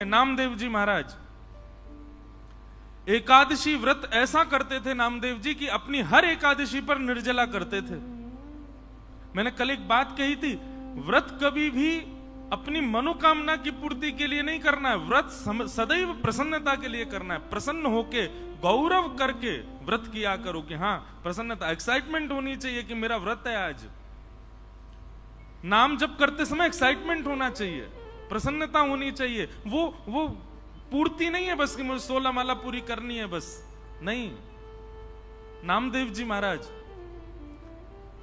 नामदेव जी महाराज एकादशी व्रत ऐसा करते थे नामदेव जी कि अपनी हर एकादशी पर निर्जला करते थे। मैंने कल एक बात कही थी, व्रत कभी भी अपनी मनोकामना की पूर्ति के लिए नहीं करना है, व्रत सदैव प्रसन्नता के लिए करना है। प्रसन्न होके गौरव करके व्रत किया करो कि हाँ प्रसन्नता, एक्साइटमेंट होनी चाहिए कि मेरा व्रत है आज। नाम जप करते समय एक्साइटमेंट होना चाहिए, प्रसन्नता होनी चाहिए। वो पूर्ति नहीं है बस कि मुझे 16 माला पूरी करनी है बस, नहीं। नामदेव जी महाराज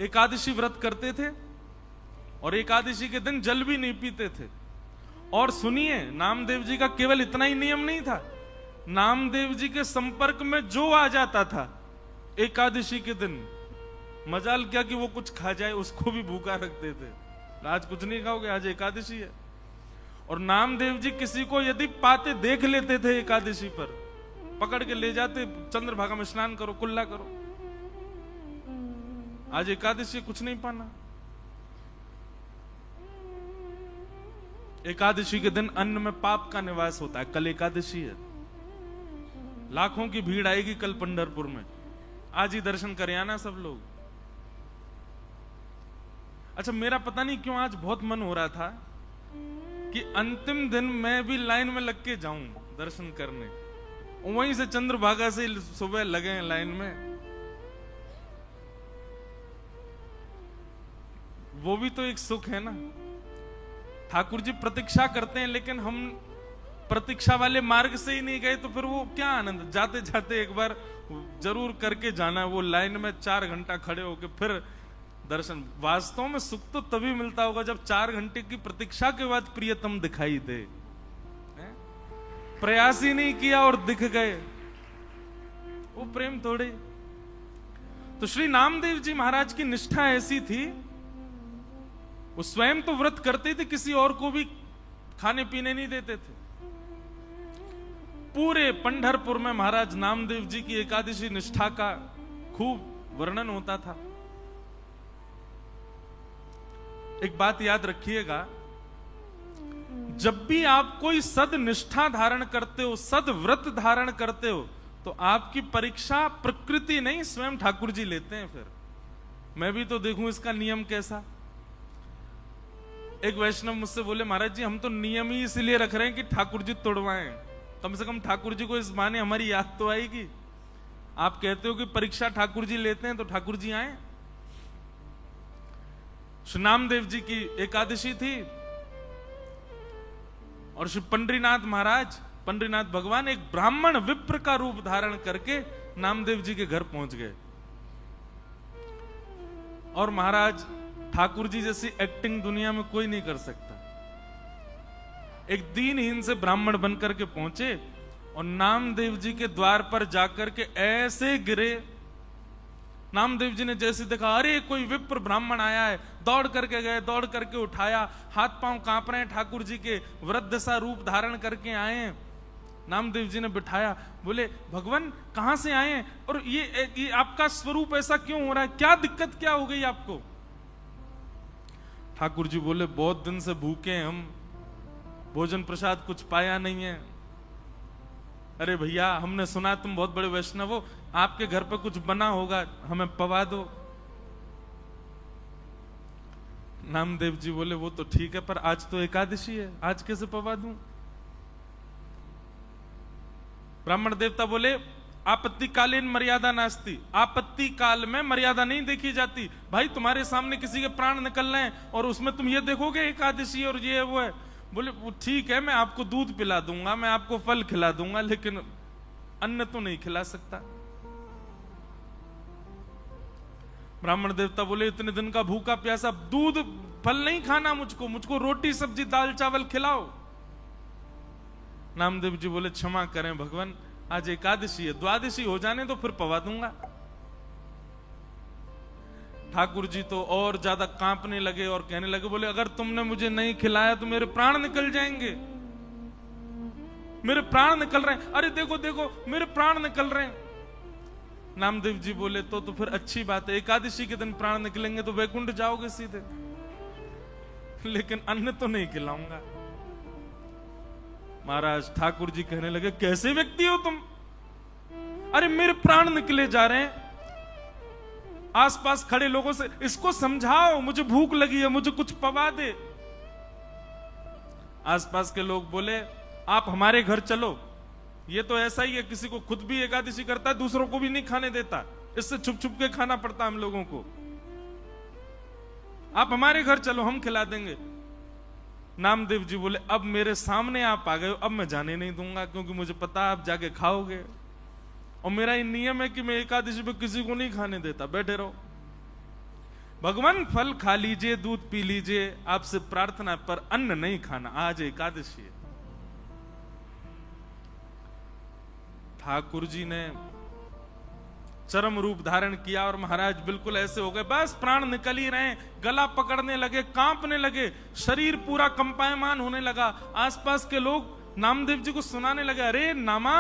एकादशी व्रत करते थे और एकादशी के दिन जल भी नहीं पीते थे। और सुनिए, नामदेव जी का केवल इतना ही नियम नहीं था, नामदेव जी के संपर्क में जो आ जाता था एकादशी के दिन, मजाल क्या कि वो कुछ खा जाए, उसको भी भूखा रखते थे। आज कुछ नहीं खाओगे, आज एकादशी है। और नामदेव जी किसी को यदि पाते देख लेते थे एकादशी पर, पकड़ के ले जाते, चंद्रभागा में स्नान करो, कुल्ला करो। आज एकादशी कुछ नहीं पाना। एकादशी के दिन अन्न में पाप का निवास होता है। कल एकादशी है, लाखों की भीड़ आएगी कल पंढरपुर में, आज ही दर्शन कर आना सब लोग। अच्छा, मेरा पता नहीं क्यों आज बहुत मन हो रहा था कि अंतिम दिन मैं भी लाइन में लग के जाऊं दर्शन करने। वहीं से चंद्रभागा से सुबह लगे लाइन में, वो भी तो एक सुख है ना। ठाकुर जी प्रतीक्षा करते हैं, लेकिन हम प्रतीक्षा वाले मार्ग से ही नहीं गए तो फिर वो क्या आनंद। जाते जाते एक बार जरूर करके जाना, वो लाइन में 4 घंटा खड़े होके फिर दर्शन। वास्तव में सुख तो तभी मिलता होगा जब 4 घंटे की प्रतीक्षा के बाद प्रियतम दिखाई दे। प्रयास ही नहीं किया और दिख गए, वो प्रेम थोड़े। तो श्री नामदेव जी महाराज की निष्ठा ऐसी थी, वो स्वयं तो व्रत करते थे, किसी और को भी खाने पीने नहीं देते थे। पूरे पंढरपुर में महाराज नामदेव जी की एकादशी निष्ठा का खूब वर्णन होता था। एक बात याद रखिएगा, जब भी आप कोई सद निष्ठा धारण करते हो, सद व्रत धारण करते हो, तो आपकी परीक्षा प्रकृति नहीं स्वयं ठाकुर जी लेते हैं। फिर मैं भी तो देखूं इसका नियम कैसा। एक वैष्णव मुझसे बोले, महाराज जी हम तो नियम ही इसलिए रख रहे हैं कि ठाकुर जी तोड़वाएं, कम से कम ठाकुर जी को इस बहाने हमारी याद तो आएगी। आप कहते हो कि परीक्षा ठाकुर जी लेते हैं, तो ठाकुर जी आए। श्री नामदेव जी की एकादशी थी और श्री पंडरीनाथ महाराज, पंडरीनाथ भगवान एक ब्राह्मण विप्र का रूप धारण करके नामदेव जी के घर पहुंच गए। और महाराज ठाकुर जी जैसी एक्टिंग दुनिया में कोई नहीं कर सकता। एक दीनहीन से ब्राह्मण बनकर के पहुंचे और नामदेव जी के द्वार पर जाकर के ऐसे गिरे। नामदेव जी ने जैसे देखा, अरे कोई विप्र ब्राह्मण आया है, दौड़ करके गए, दौड़ करके उठाया, हाथ पांव कांप रहे हैं, ठाकुर जी के वृद्ध सा रूप धारण करके आए हैं। नामदेव जी ने बिठाया, बोले भगवान कहां से आए हैं और ये आपका स्वरूप ऐसा क्यों हो रहा है, क्या दिक्कत क्या हो गई आपको। ठाकुर जी बोले, बहुत दिन से भूखे हैं हम, भोजन प्रसाद कुछ पाया नहीं है। अरे भैया हमने सुना तुम बहुत बड़े वैष्णव हो, आपके घर पे कुछ बना होगा, हमें पवा दो। नामदेव जी बोले, वो तो ठीक है, पर आज तो एकादशी है, आज कैसे पवा दूं। ब्राह्मण देवता बोले, आपत्ति कालीन मर्यादा नास्ती, आपत्ति काल में मर्यादा नहीं देखी जाती। भाई तुम्हारे सामने किसी के प्राण निकल रहे हैं और उसमें तुम ये देखोगे एकादशी और ये वो है। बोले वो ठीक है, मैं आपको दूध पिला दूंगा, मैं आपको फल खिला दूंगा, लेकिन अन्न तो नहीं खिला सकता। ब्राह्मण देवता बोले, इतने दिन का भूखा प्यासा, दूध फल नहीं खाना मुझको रोटी सब्जी दाल चावल खिलाओ। नामदेव जी बोले, क्षमा करें भगवान, आज एकादशी है, द्वादशी हो जाने तो फिर पवा दूंगा। ठाकुर जी तो और ज्यादा कांपने लगे और कहने लगे, बोले अगर तुमने मुझे नहीं खिलाया तो मेरे प्राण निकल जाएंगे, मेरे प्राण निकल रहे हैं, अरे देखो देखो मेरे प्राण निकल रहे हैं। नामदेव जी बोले, तो फिर अच्छी बात है, एकादशी के दिन प्राण निकलेंगे तो वैकुंठ जाओगे सीधे, लेकिन अन्न तो नहीं खिलाऊंगा। महाराज ठाकुर जी कहने लगे, कैसे व्यक्ति हो तुम? अरे मेरे प्राण निकले जा रहे हैं। आसपास खड़े लोगों से इसको समझाओ, मुझे भूख लगी है, मुझे कुछ पवा दे। आसपास के लोग बोले, आप हमारे घर चलो। ये तो ऐसा ही है, किसी को खुद भी एकादशी करता है, दूसरों को भी नहीं खाने देता, इससे छुप छुप के खाना पड़ता हम लोगों को। आप हमारे घर चलो, हम खिला देंगे। नामदेव जी बोले, अब मेरे सामने आप आ गए हो, अब मैं जाने नहीं दूंगा, क्योंकि मुझे पता आप जाके खाओगे, और मेरा ये नियम है कि मैं एकादशी पे किसी को नहीं खाने देता। बैठे रहो, भगवान फल खा लीजिए, दूध पी लीजिए, आपसे प्रार्थना, पर अन्न नहीं खाना, आज एकादशी है। ठाकुर जी ने चरम रूप धारण किया और महाराज बिल्कुल ऐसे हो गए, बस प्राण निकल ही रहे, गला पकड़ने लगे, कांपने लगे, शरीर पूरा कंपायमान होने लगा। आसपास के लोग नामदेव जी को सुनाने लगे, अरे नामा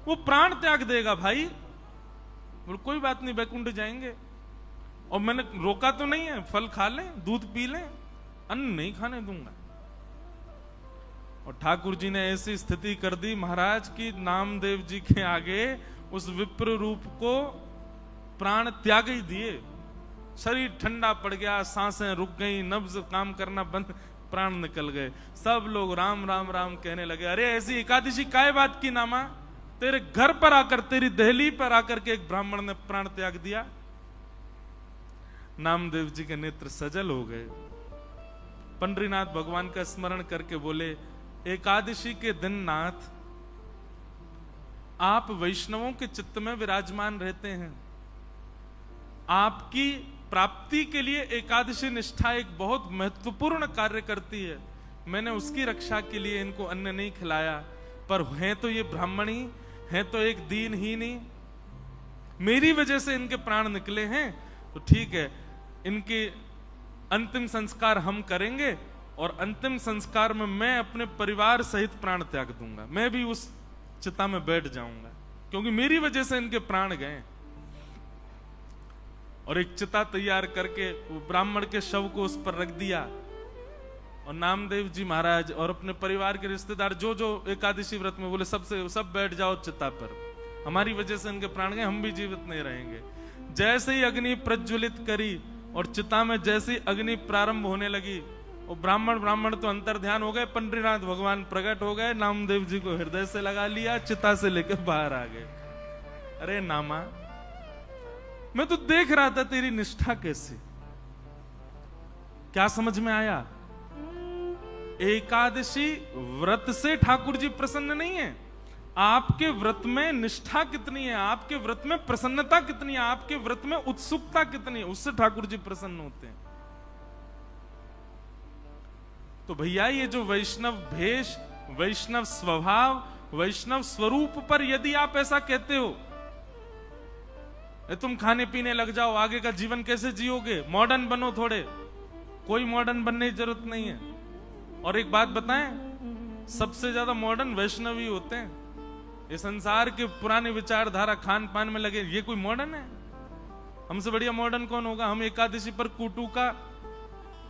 वो प्राण त्याग देगा भाई। बोल कोई बात नहीं, बैकुंठ जाएंगे, और मैंने रोका तो नहीं है, फल खा लें, दूध पी लें, अन्न नहीं खाने दूंगा। और ठाकुर जी ने ऐसी स्थिति कर दी महाराज की नामदेव जी के आगे उस विप्र रूप को प्राण त्याग ही दिए। शरीर ठंडा पड़ गया, सांसें रुक गई, नब्ज काम करना बंद, प्राण निकल गए। सब लोग राम राम राम कहने लगे, अरे ऐसी एकादशी काय बात की नामा, तेरे घर पर आकर, तेरी दहली पर आकर के एक ब्राह्मण ने प्राण त्याग दिया। नामदेव जी के नेत्र सजल हो गए। पंडरीनाथ भगवान का स्मरण करके बोले, एकादशी के दिन नाथ आप वैष्णवों के चित्त में विराजमान रहते हैं। आपकी प्राप्ति के लिए एकादशी निष्ठा एक बहुत महत्वपूर्ण कार्य करती है। मैंने उसकी रक्षा के लिए इनको अन्न नहीं खिलाया, पर हैं तो ये ब्राह्मणी, हैं तो एक दीनहीनी, मेरी वजह से इनके प्राण निकले हैं, तो ठीक है, इनके अंतिम संस्कार हम करेंगे, और अंतिम संस्कार में मैं अपने परिवार सहित प्राण त्याग दूंगा, मैं भी उस चिता में बैठ जाऊंगा, क्योंकि मेरी वजह से इनके प्राण गए। और एक चिता तैयार करके वो ब्राह्मण के शव को उस पर रख दिया, और नामदेव जी महाराज और अपने परिवार के रिश्तेदार जो जो एकादशी व्रत में, बोले सब बैठ जाओ चिता पर, हमारी वजह से इनके प्राण गए, हम भी जीवित नहीं रहेंगे। जैसे ही अग्नि प्रज्वलित करी और चिता में जैसे ही अग्नि प्रारंभ होने लगी, और ब्राह्मण तो अंतर ध्यान हो गए, पंडरीनाथ भगवान प्रकट हो गए, नामदेव जी को हृदय से लगा लिया, चिता से लेकर बाहर आ गए। अरे नामा, मैं तो देख रहा था तेरी निष्ठा कैसी, क्या समझ में आया? एकादशी व्रत से ठाकुर जी प्रसन्न नहीं है, आपके व्रत में निष्ठा कितनी है, आपके व्रत में प्रसन्नता कितनी है, आपके व्रत में उत्सुकता कितनी है, उससे ठाकुर जी प्रसन्न होते हैं। तो भैया ये जो वैष्णव भेष, वैष्णव स्वभाव, वैष्णव स्वरूप पर यदि आप ऐसा कहते हो, तुम खाने पीने लग जाओ, आगे का जीवन कैसे जियोगे, मॉडर्न बनो थोड़े, कोई मॉडर्न बनने की जरूरत नहीं है। और एक बात बताएं, सबसे ज्यादा मॉडर्न वैष्णव ही होते हैं। ये संसार के पुराने विचारधारा खान पान में लगे, ये कोई मॉडर्न है? हमसे बढ़िया मॉडर्न कौन होगा? हम एकादशी पर कूटू का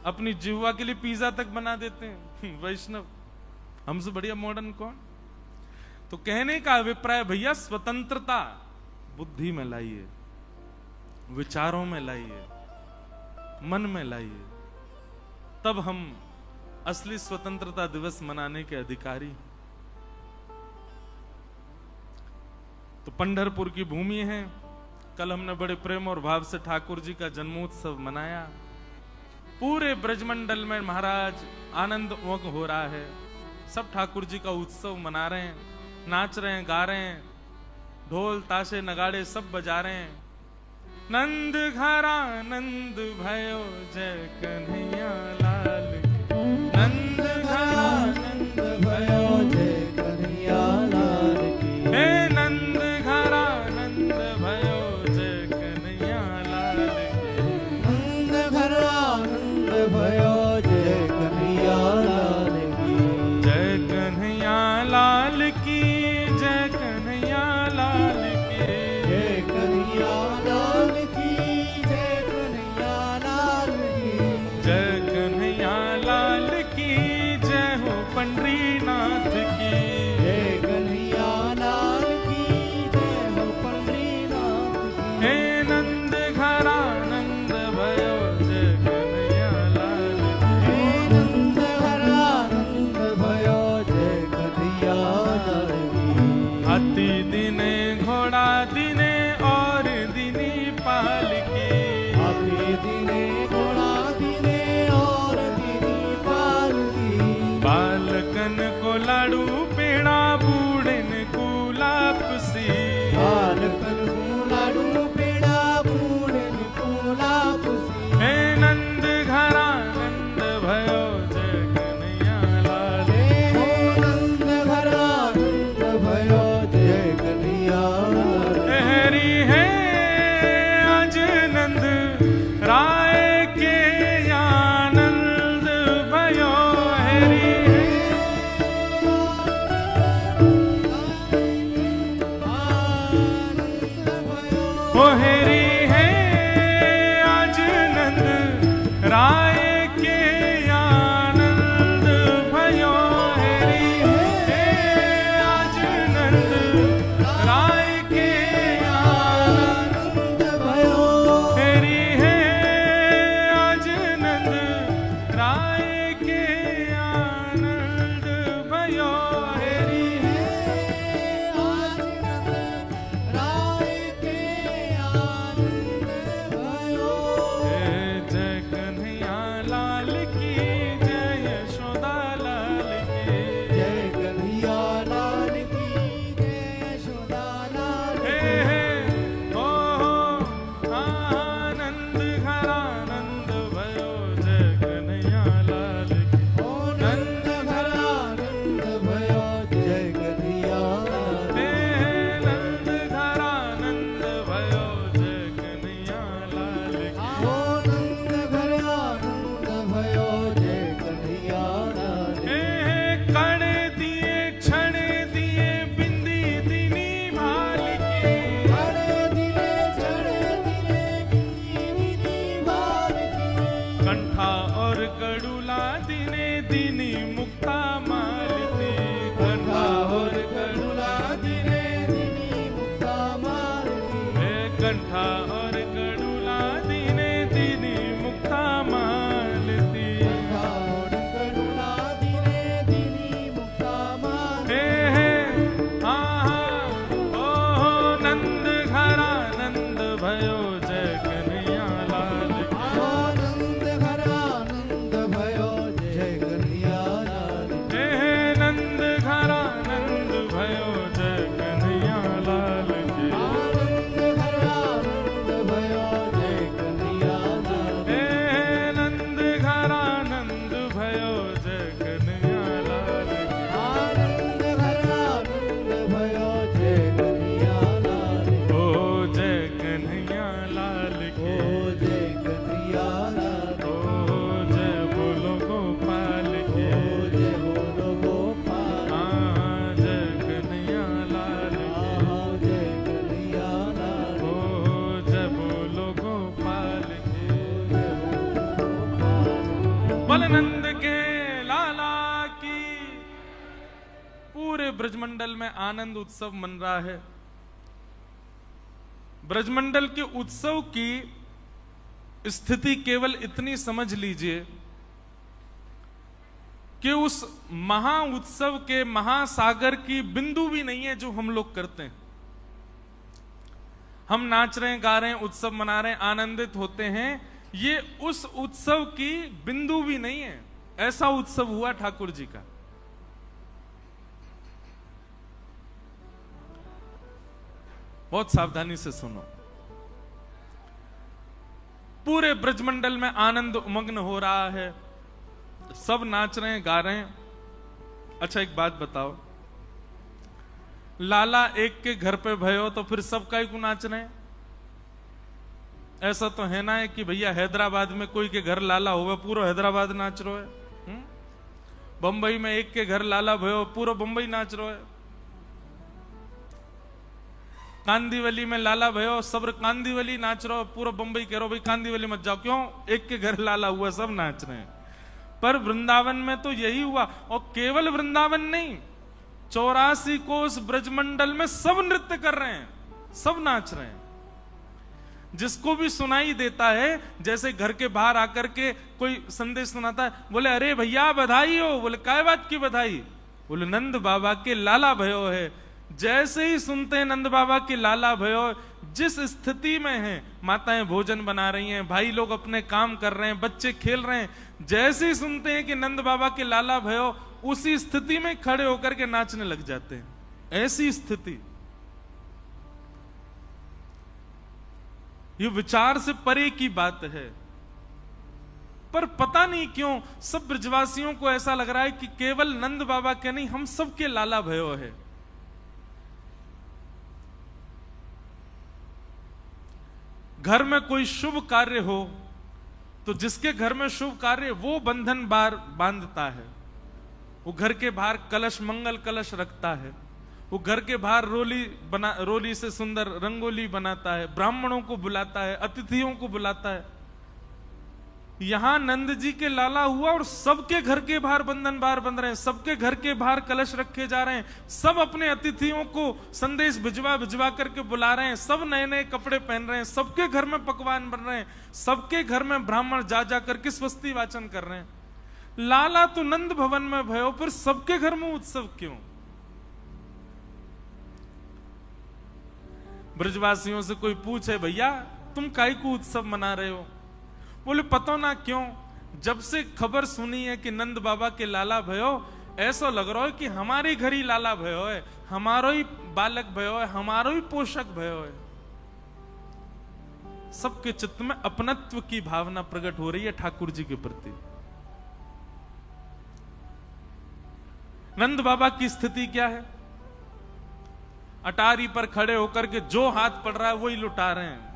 अपनी जिह्वा के लिए पिज्जा तक बना देते हैं वैष्णव, हमसे बढ़िया मॉडर्न कौन? तो कहने का अभिप्राय भैया, स्वतंत्रता बुद्धि में लाइए, विचारों में लाइए, मन में लाइए, तब हम असली स्वतंत्रता दिवस मनाने के अधिकारी। तो पंढरपुर की भूमि है, कल हमने बड़े प्रेम और भाव से ठाकुर जी का जन्मोत्सव मनाया। पूरे ब्रजमंडल में महाराज आनंद मग्न हो रहा है, सब ठाकुर जी का उत्सव मना रहे हैं, नाच रहे हैं, गा रहे हैं, ढोल ताशे नगाड़े सब बजा रहे हैं। नंद घरा नंद भयो जय कन्हैया लाल की, नंद घरा नंद भयो जय कन्हैया लाल की, हे नंद घरा नंद भयो जय कन्हैया लाल की, नंद घरा नंद भयो जय कन्हैया लाल की, जय कन्हैया लाल की, जय कन्हैया लाल की, जय कन्हैया लाल की, जय कन्हैया लाल की, जय कन्हैया हाथी दिने घोड़ा दिने और दिनी पालकी, हाथी दिने घोड़ा दिने और दिनी पालकी, बालकन को लाडू पेड़ा बूढ़न को लापसी, बालकन को लाडू पेड़ा बूढ़न को लापसी। हे नंद घरा नंद भयो जय कन्हैया लाल, हो नंद घरा नंद भयो जय कन्हैया लाल। हरि है आज नंद राय के आनंद भयो, हरि है ओ हरि है आज नंद राय के आनंद भयो, हरि है आज नंद राय के आनंद भयो, हरि है आज नंद राय के आनंद भयो, हरि है आज नंद राय के आनंद भयो। जय कन्हैया लाल की जय यशोदा लाल की, जय कन्हैया लाल की जय यशोदा लाल हे की। हे हो आनंद घरा नंद भयो जय कन्हैया लाल की, ओ नंद घरा नंद भयो जय कन्हैया लाल हे नंद घरा नंद भयो जय कन्हैया लाल की, ओ नंद घरा नंद भयो जय कन्हैया लाल हे कण दिए क्षण दिए बिंदी दिनी भाल की, बड़े दिले चढ़े दिले बिंदी बाल की। कंठा और कड़ूला दिने दिनी मुक्ता मालती, कंठा और कड़ूला दिने दिनी मुक्ता माल की। हे कंठा और कड़ूला दिने दिनी मुक्ता मालती, और करुणा दिने दिनी मुक्ता माल हे ओ नंद घरा नंद भयो जय कन्हैया लाल की, आनंद घरा नंद भयो जय कन्हैया लाल की। हे नंद घरा नंद भयो जय कन्हैया लाल की, आनंद घरा नंद भयो जय कन्हैया लाल की। हे नंद घरा नंद भयो जय कन्हैया लाल की, आनंद घरा नंद भयो जय कन्हैया लाल की। ओ जय कन्हैया लाल की, ओ जय कन्हैया लाल की। ओ जय बोलो गोपाल की, ओ जय बोलो गोपाल। हाँ जय कन्हैया लाल की, आहा जय कन्हैया लाल की। ओ जय बोलो गोपाल की, जय बोलो गोपाल। बलनंद के लाला की। पूरे ब्रजमंडल में आनंद उत्सव मन रहा है। ब्रजमंडल के उत्सव की स्थिति केवल इतनी समझ लीजिए कि उस महा उत्सव के महासागर की बिंदु भी नहीं है जो हम लोग करते हैं। हम नाच रहे हैं, गा रहे हैं, उत्सव मना रहे हैं, आनंदित होते हैं, ये उस उत्सव की बिंदु भी नहीं है। ऐसा उत्सव हुआ ठाकुर जी का। बहुत सावधानी से सुनो। पूरे ब्रजमंडल में आनंद उमग्न हो रहा है, सब नाच रहे हैं, गा रहे हैं। अच्छा एक बात बताओ, लाला एक के घर पे भयो तो फिर सब का क्यों नाच रहे हैं? ऐसा तो है ना है कि भैया हैदराबाद में कोई के घर लाला होगा, पूरा हैदराबाद नाच रहा है। बंबई में एक के घर लाला भयो, पूरा बंबई नाच रहा है। कांदीवली में लाला भयो, सब कांदीवली नाच रहा हो, पूरा बंबई कह रहा हो भाई कांदीवली मत जाओ, क्यों? एक के घर लाला हुआ, सब नाच रहे हैं। पर वृंदावन में तो यही हुआ, और केवल वृंदावन नहीं, 84 कोस ब्रजमंडल में सब नृत्य कर रहे हैं, सब नाच रहे हैं। जिसको भी सुनाई देता है, जैसे घर के बाहर आकर के कोई संदेश सुनाता है, बोले अरे भैया बधाई हो। बोले काय बात की बधाई? बोले नंद बाबा के लाला भयो है, जैसे ही सुनते हैं नंद बाबा की लाला भयो, जिस स्थिति में हैं, माताएं भोजन बना रही हैं, भाई लोग अपने काम कर रहे हैं, बच्चे खेल रहे हैं, जैसे ही सुनते हैं कि नंद बाबा के लाला भयो, उसी स्थिति में खड़े होकर के नाचने लग जाते हैं। ऐसी स्थिति, ये विचार से परे की बात है। पर पता नहीं क्यों सब ब्रजवासियों को ऐसा लग रहा है कि केवल नंद बाबा के नहीं, हम सबके लाला भयो है। घर में कोई शुभ कार्य हो तो जिसके घर में शुभ कार्य, वो बंधन बांधता है, वो घर के बाहर कलश, मंगल कलश रखता है, वो घर के बाहर रोली से सुंदर रंगोली बनाता है, ब्राह्मणों को बुलाता है, अतिथियों को बुलाता है। यहां नंद जी के लाला हुआ और सबके घर के बाहर बंधन बंध रहे हैं, सबके घर के बाहर कलश रखे जा रहे हैं, सब अपने अतिथियों को संदेश भिजवा करके बुला रहे हैं, सब नए नए कपड़े पहन रहे हैं, सबके घर में पकवान बन रहे हैं, सबके घर में ब्राह्मण जा करके स्वस्ति वाचन कर रहे हैं। लाला तो नंद भवन में भयो, फिर सबके घर में उत्सव क्यों? ब्रजवासियों से कोई पूछे, भैया तुम काहे को उत्सव मना रहे हो? बोले पता ना क्यों, जब से खबर सुनी है कि नंद बाबा के लाला भयो, ऐसा लग रहा है कि हमारे घर ही लाला भयो है, हमारा ही बालक भयो है, हमारा ही पोषक भयो है। सबके चित्त में अपनत्व की भावना प्रकट हो रही है ठाकुर जी के प्रति। नंद बाबा की स्थिति क्या है? अटारी पर खड़े होकर के जो हाथ पड़ रहा है वही लुटा रहे हैं।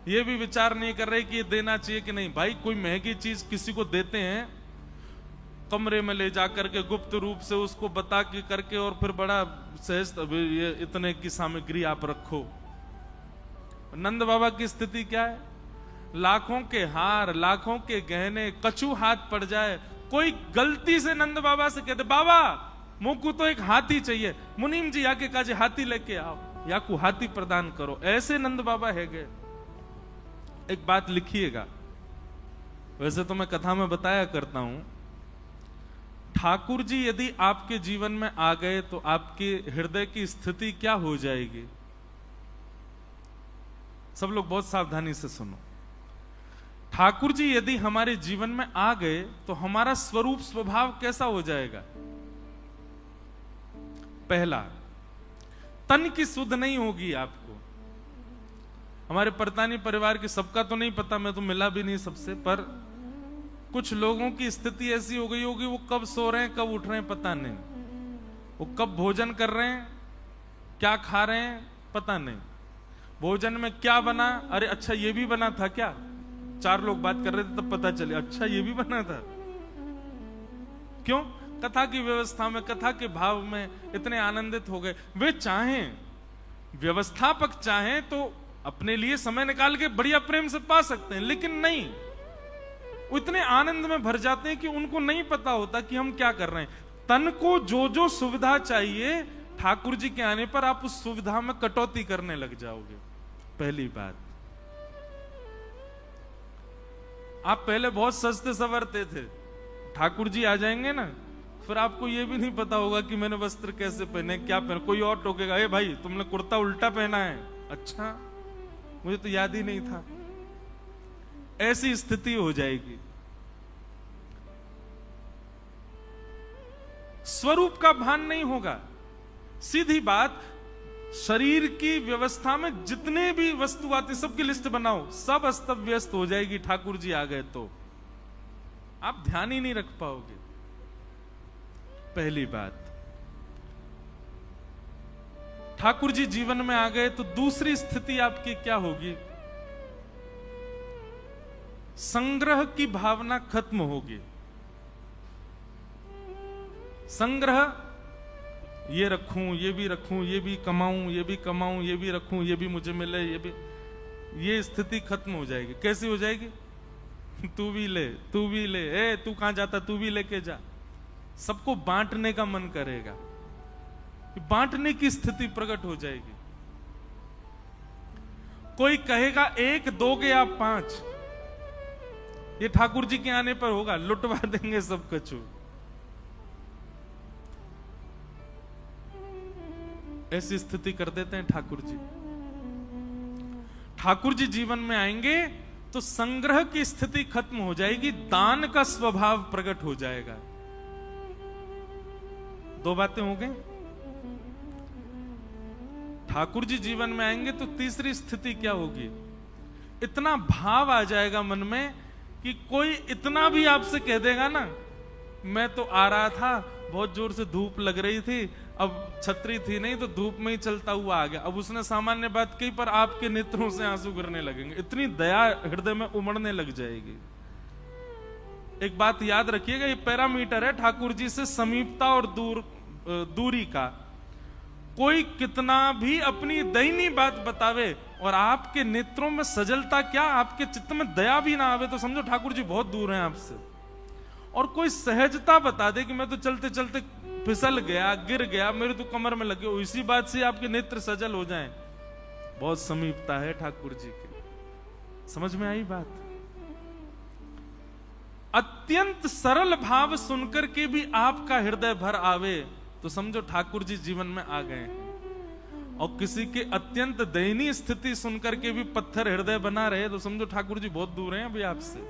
ये भी विचार नहीं कर रहे कि ये देना चाहिए कि नहीं। भाई कोई महंगी चीज किसी को देते हैं, कमरे में ले जाकर के गुप्त रूप से उसको बता के करके, और फिर बड़ा सहज, ये इतने की सामग्री आप रखो। नंद बाबा की स्थिति क्या है? लाखों के हार, लाखों के गहने, कछू हाथ पड़ जाए, कोई गलती से नंद बाबा से कहते, बाबा मुझको तो एक हाथी चाहिए, मुनीम जी आके काजे हाथी लेके आओ, या को हाथी प्रदान करो। ऐसे नंद बाबा है गए। एक बात लिखिएगा, वैसे तो मैं कथा में बताया करता हूं, ठाकुर जी यदि आपके जीवन में आ गए तो आपके हृदय की स्थिति क्या हो जाएगी? सब लोग बहुत सावधानी से सुनो। ठाकुर जी यदि हमारे जीवन में आ गए तो हमारा स्वरूप, स्वभाव कैसा हो जाएगा? पहला, तन की सुध नहीं होगी आपको। हमारे परतानी परिवार के सबका तो नहीं पता, मैं तो मिला भी नहीं सबसे, पर कुछ लोगों की स्थिति ऐसी हो गई होगी, वो कब सो रहे हैं कब उठ रहे हैं पता नहीं, वो कब भोजन कर रहे हैं, क्या खा रहे हैं पता नहीं, भोजन में क्या बना, अरे अच्छा ये भी बना था क्या, 4 लोग बात कर रहे थे तब पता चले अच्छा ये भी बना था। क्यों? कथा की व्यवस्था में, कथा के भाव में इतने आनंदित हो गए। वे चाहें, व्यवस्थापक चाहें तो अपने लिए समय निकाल के बढ़िया प्रेम से पा सकते हैं, लेकिन नहीं, वो इतने आनंद में भर जाते हैं कि उनको नहीं पता होता कि हम क्या कर रहे हैं। तन को जो जो सुविधा चाहिए, ठाकुर जी के आने पर आप उस सुविधा में कटौती करने लग जाओगे। पहली बात, आप पहले बहुत सस्ते संवरते थे, ठाकुर जी आ जाएंगे ना, फिर आपको यह भी नहीं पता होगा कि मैंने वस्त्र कैसे पहने, क्या पहने। कोई और टोकेगा, ए भाई तुमने कुर्ता उल्टा पहना है, अच्छा मुझे तो याद ही नहीं था। ऐसी स्थिति हो जाएगी। स्वरूप का भान नहीं होगा। सीधी बात, शरीर की व्यवस्था में जितने भी वस्तु आती सबकी लिस्ट बनाओ, सब अस्त व्यस्त हो जाएगी। ठाकुर जी आ गए तो आप ध्यान ही नहीं रख पाओगे। पहली बात, ठाकुर जी जीवन में आ गए तो दूसरी स्थिति आपकी क्या होगी? संग्रह की भावना खत्म होगी। संग्रह, ये रखूं, ये भी रखूं, ये भी कमाऊं, ये भी कमाऊं, ये भी रखूं, ये भी मुझे मिले, ये भी, ये स्थिति खत्म हो जाएगी। कैसी हो जाएगी? तू भी ले, तू भी ले, ए तू कहां जाता, तू भी लेके जा। सबको बांटने का मन करेगा, बांटने की स्थिति प्रकट हो जाएगी। कोई कहेगा 1 दोगे आप 5, ये ठाकुर जी के आने पर होगा, लुटवा देंगे सब कछु। ऐसी स्थिति कर देते हैं ठाकुर जी। ठाकुर जी जीवन में आएंगे तो संग्रह की स्थिति खत्म हो जाएगी, दान का स्वभाव प्रकट हो जाएगा। दो बातें हो गई। ठाकुर जी जीवन में आएंगे तो तीसरी स्थिति क्या होगी? इतना भाव आ जाएगा मन में कि कोई इतना भी आपसे कह देगा ना, मैं तो आ रहा था, बहुत जोर से धूप लग रही थी, अब छतरी थी नहीं तो धूप में ही चलता हुआ आ गया। अब उसने सामान्य बात कही पर आपके नेत्रों से आंसू गिरने लगेंगे, इतनी दया हृदय में उमड़ने लग जाएगी। एक बात याद रखिएगा, ये पैरामीटर है ठाकुर जी से समीपता और दूरी का। कोई कितना भी अपनी दयनीय बात बतावे और आपके नेत्रों में सजलता क्या, आपके चित्त में दया भी ना आवे, तो समझो ठाकुर जी बहुत दूर हैं आपसे। और कोई सहजता बता दे कि मैं तो चलते चलते फिसल गया, गिर गया, मेरे तो कमर में लगे, इसी बात से आपके नेत्र सजल हो जाएं, बहुत समीपता है ठाकुर जी की। समझ में आई बात? अत्यंत सरल भाव सुनकर के भी आपका हृदय भर आवे तो समझो ठाकुर जी जीवन में आ गए हैं। और किसी के अत्यंत दयनीय स्थिति सुनकर के भी पत्थर हृदय बना रहे तो समझो ठाकुर जी बहुत दूर हैं अभी आपसे।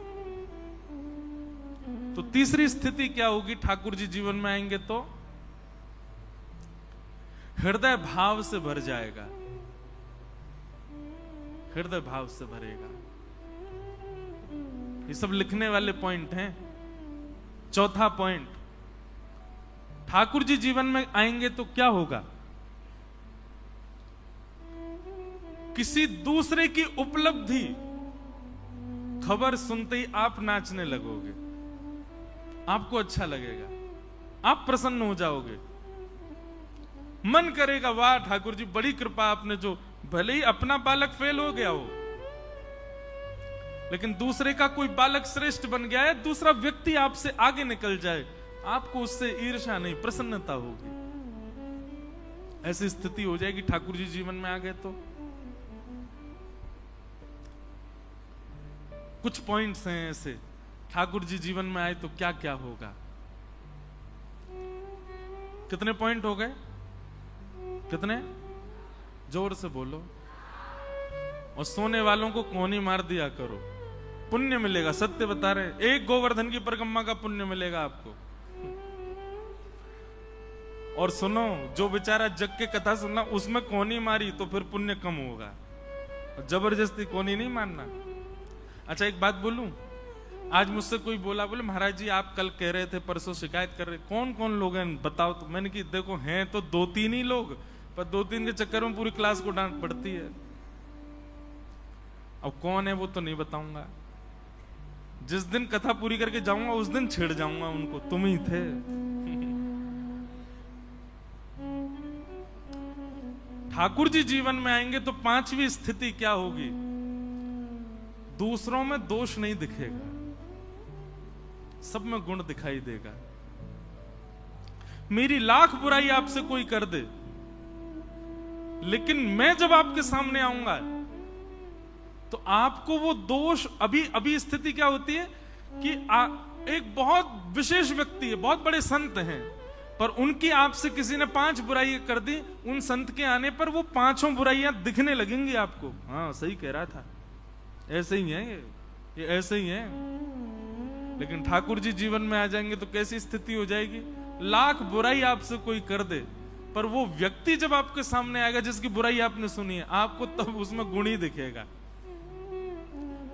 तो तीसरी स्थिति क्या होगी? ठाकुर जी जीवन में आएंगे तो हृदय भाव से भर जाएगा, हृदय भाव से भरेगा। ये सब लिखने वाले पॉइंट हैं। चौथा पॉइंट, ठाकुर जी जीवन में आएंगे तो क्या होगा? किसी दूसरे की उपलब्धि खबर सुनते ही आप नाचने लगोगे, आपको अच्छा लगेगा, आप प्रसन्न हो जाओगे, मन करेगा वाह ठाकुर जी बड़ी कृपा आपने, जो भले ही अपना बालक फेल हो गया हो लेकिन दूसरे का कोई बालक श्रेष्ठ बन गया है, दूसरा व्यक्ति आपसे आगे निकल जाए, आपको उससे ईर्ष्या नहीं प्रसन्नता होगी। ऐसी स्थिति हो जाएगी ठाकुर जी जीवन में आ गए तो। कुछ पॉइंट्स हैं ऐसे, ठाकुर जी जीवन में आए तो क्या क्या होगा। कितने पॉइंट हो गए? कितने? जोर से बोलो। और सोने वालों को कोहनी मार दिया करो, पुण्य मिलेगा। सत्य बता रहे, एक गोवर्धन की परिक्रमा का पुण्य मिलेगा आपको। और सुनो, जो बेचारा जग के कथा सुनना उसमें कोहनी मारी तो फिर पुण्य कम होगा, जबरदस्ती कोहनी नहीं मारना। अच्छा एक बात बोलूं, आज मुझसे कोई बोला, बोले महाराज जी आप कल कह रहे थे, परसों शिकायत कर रहे, कौन कौन लोग हैं बताओ तो। मैंने कि देखो हैं तो 2-3 ही लोग, पर 2-3 के चक्कर में पूरी क्लास को डांट पड़ती है। अब कौन है वो तो नहीं बताऊंगा, जिस दिन कथा पूरी करके जाऊंगा उस दिन छेड़ जाऊंगा उनको, तुम ही थे। ठाकुर जी जीवन में आएंगे तो पांचवी स्थिति क्या होगी? दूसरों में दोष नहीं दिखेगा, सब में गुण दिखाई देगा। मेरी लाख बुराई आपसे कोई कर दे, लेकिन मैं जब आपके सामने आऊंगा तो आपको वो दोष, अभी स्थिति क्या होती है कि एक बहुत विशेष व्यक्ति है, बहुत बड़े संत हैं, पर उनकी आपसे किसी ने 5 बुराइयां कर दी, उन संत के आने पर वो 5 बुराइयां दिखने लगेंगी आपको। हाँ सही कह रहा था, ऐसे ही है ये ऐसे ही है। लेकिन ठाकुर जी जीवन में आ जाएंगे तो कैसी स्थिति हो जाएगी? लाख बुराई आपसे कोई कर दे, पर वो व्यक्ति जब आपके सामने आएगा जिसकी बुराई आपने सुनी है, आपको तब उसमें गुण ही दिखेगा।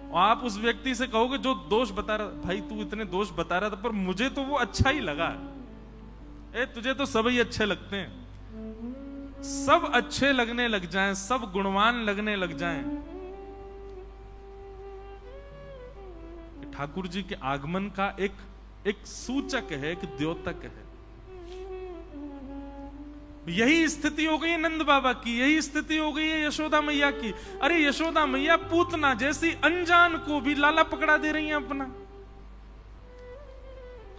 और आप उस व्यक्ति से कहोगे जो दोष बता रहा, भाई तू इतने दोष बता रहा था पर मुझे तो वो अच्छा ही लगा। तुझे तो सब ही अच्छे लगते हैं। सब अच्छे लगने लग जाएं, सब गुणवान लगने लग जाएं। ठाकुर जी के आगमन का एक सूचक है, एक द्योतक है। यही स्थिति हो गई है नंद बाबा की, यही स्थिति हो गई है यशोदा मैया की। अरे यशोदा मैया पूतना जैसी अनजान को भी लाला पकड़ा दे रही हैं अपना।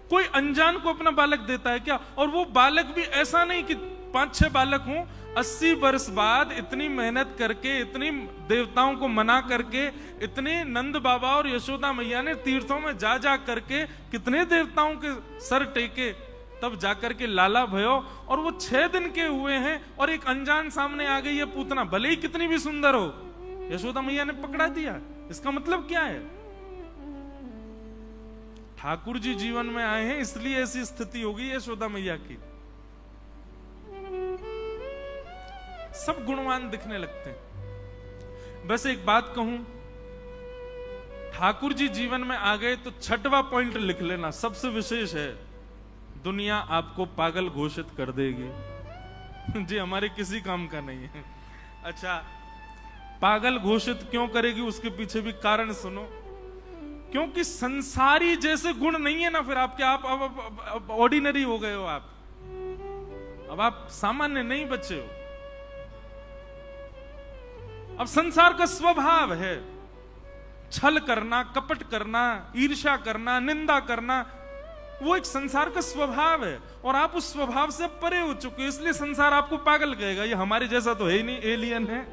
कोई अनजान को अपना बालक देता है क्या? और वो बालक भी ऐसा नहीं कि 5-6 बालक हों, 80 वर्ष बाद इतनी मेहनत करके, इतनी देवताओं को मना करके, इतने नंद बाबा और यशोदा मैया ने तीर्थों में जा जा करके कितने देवताओं के सर टेके, तब जाकर के लाला भयो, और वो 6 दिन के हुए हैं और एक अनजान सामने आ गई है पूतना, भले ही कितनी भी सुंदर हो, यशोदा मैया ने पकड़ा दिया। इसका मतलब क्या है? ठाकुर जी जीवन में आए हैं इसलिए ऐसी स्थिति होगी यशोदा मैया की। सब गुणवान दिखने लगते हैं। बस एक बात कहूं, ठाकुर जी जीवन में आ गए तो 6वां पॉइंट लिख लेना, सबसे विशेष है, दुनिया आपको पागल घोषित कर देगी। जी हमारे किसी काम का नहीं है। अच्छा, पागल घोषित क्यों करेगी उसके पीछे भी कारण सुनो। क्योंकि संसारी जैसे गुण नहीं है ना फिर आपके, आप अब ऑर्डिनरी हो गए हो, अब आप सामान्य नहीं बचे हो। अब संसार का स्वभाव है छल करना, कपट करना, ईर्ष्या करना, निंदा करना, वो एक संसार का स्वभाव है और आप उस स्वभाव से परे हो चुके हो, इसलिए संसार आपको पागल कहेगा। ये हमारे जैसा तो है ही नहीं, एलियन है,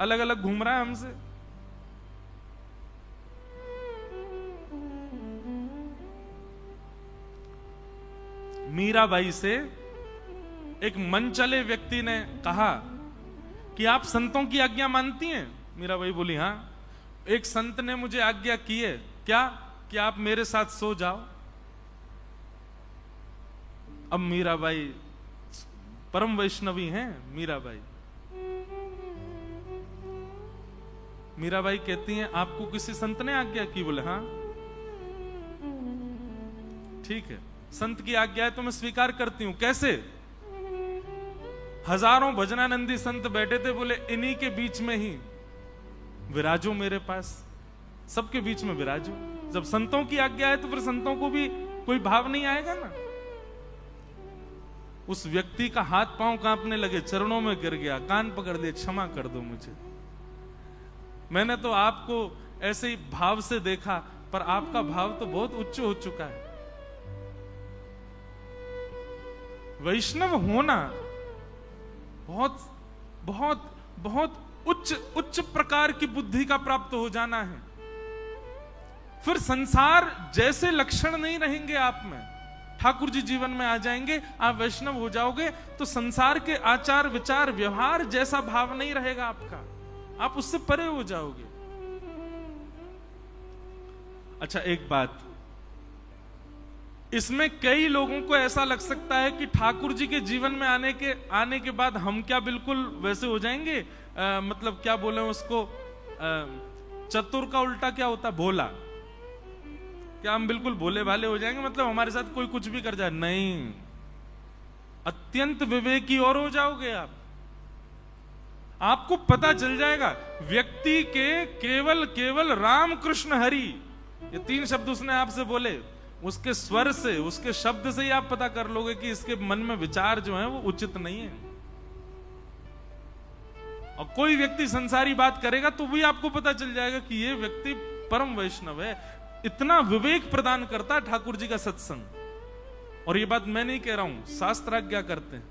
अलग अलग घूम रहा है हमसे। मीराबाई से एक मनचले व्यक्ति ने कहा कि आप संतों की आज्ञा मानती हैं? मीराबाई बोली हाँ। एक संत ने मुझे आज्ञा की है, क्या? कि आप मेरे साथ सो जाओ। अब मीराबाई परम वैष्णवी हैं। मीराबाई कहती हैं आपको किसी संत ने आज्ञा की? बोले हाँ। ठीक है, संत की आज्ञा है तो मैं स्वीकार करती हूं। कैसे? हजारों भजनानंदी संत बैठे थे, बोले इन्हीं के बीच में ही विराजो मेरे पास, सबके बीच में विराजो। जब संतों की आज्ञा है तो फिर संतों को भी कोई भाव नहीं आएगा ना। उस व्यक्ति का हाथ पांव कांपने लगे, चरणों में गिर गया, कान पकड़ लिए, क्षमा कर दो मुझे, मैंने तो आपको ऐसे ही भाव से देखा, पर आपका भाव तो बहुत उच्च हो चुका है। वैष्णव होना बहुत बहुत बहुत उच्च प्रकार की बुद्धि का प्राप्त हो जाना है। फिर संसार जैसे लक्षण नहीं रहेंगे आप में, ठाकुर जी जीवन में आ जाएंगे, आप वैष्णव हो जाओगे तो संसार के आचार विचार व्यवहार जैसा भाव नहीं रहेगा आपका, आप उससे परे हो जाओगे। अच्छा एक बात, इसमें कई लोगों को ऐसा लग सकता है कि ठाकुर जी के जीवन में आने के बाद हम क्या बिल्कुल वैसे हो जाएंगे, मतलब क्या बोले उसको, चतुर का उल्टा क्या होता? भोला। क्या हम बिल्कुल भोले भाले हो जाएंगे, मतलब हमारे साथ कोई कुछ भी कर जाए? नहीं, अत्यंत विवेकी और हो जाओगे आप। आपको पता चल जाएगा व्यक्ति के केवल राम कृष्ण हरि, ये 3 शब्द उसने आपसे बोले, उसके स्वर से, उसके शब्द से ही आप पता कर लोगे कि इसके मन में विचार जो है वो उचित नहीं है। और कोई व्यक्ति संसारी बात करेगा तो भी आपको पता चल जाएगा कि ये व्यक्ति परम वैष्णव है। इतना विवेक प्रदान करता है ठाकुर जी का सत्संग। और ये बात मैं नहीं कह रहा हूं, शास्त्राज्ञा करते हैं।